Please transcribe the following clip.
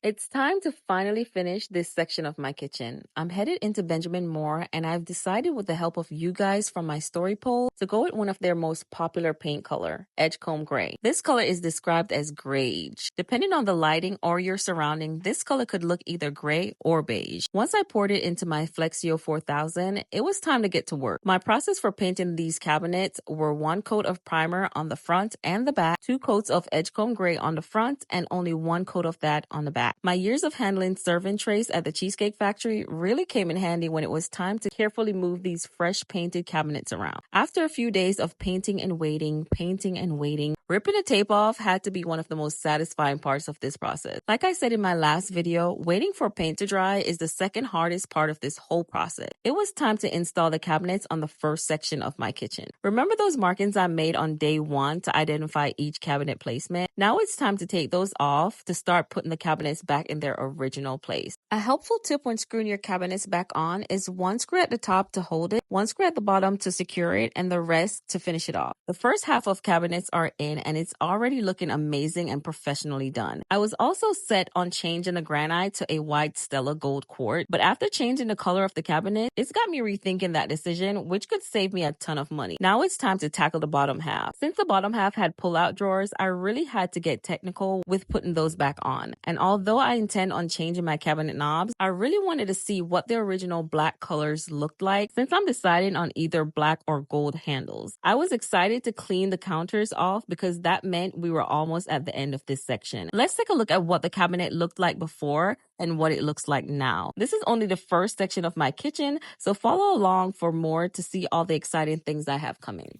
It's time to finally finish this section of my kitchen. I'm headed into Benjamin Moore, and I've decided with the help of you guys from my story poll to go with one of their most popular paint color, Edgecomb Gray. This color is described as grage. Depending on the lighting or your surrounding, this color could look either gray or beige. Once I poured it into my Flexio 4000, it was time to get to work. My process for painting these cabinets were 1 coat of primer on the front and the back, 2 coats of Edgecomb Gray on the front, and only 1 coat of that on the back. My years of handling serving trays at the Cheesecake Factory really came in handy when it was time to carefully move these fresh painted cabinets around. After a few days of painting and waiting, ripping the tape off had to be one of the most satisfying parts of this process. Like I said in my last video, waiting for paint to dry is the second hardest part of this whole process. It was time to install the cabinets on the first section of my kitchen. Remember those markings I made on day 1 to identify each cabinet placement? Now it's time to take those off to start putting the cabinets back in their original place. A helpful tip when screwing your cabinets back on is 1 screw at the top to hold it, 1 screw at the bottom to secure it, and the rest to finish it off. The first half of cabinets are in and it's already looking amazing and professionally done. I was also set on changing the granite to a white Stella Gold quartz, but after changing the color of the cabinet, it's got me rethinking that decision, which could save me a ton of money. Now it's time to tackle the bottom half. Since the bottom half had pull-out drawers, I really had to get technical with putting those back on. And although I intend on changing my cabinet knobs, I really wanted to see what the original black colors looked like since I'm deciding on either black or gold handles. I was excited to clean the counters off because that meant we were almost at the end of this section. Let's take a look at what the cabinet looked like before and what it looks like now. This is only the first section of my kitchen, so follow along for more to see all the exciting things I have coming.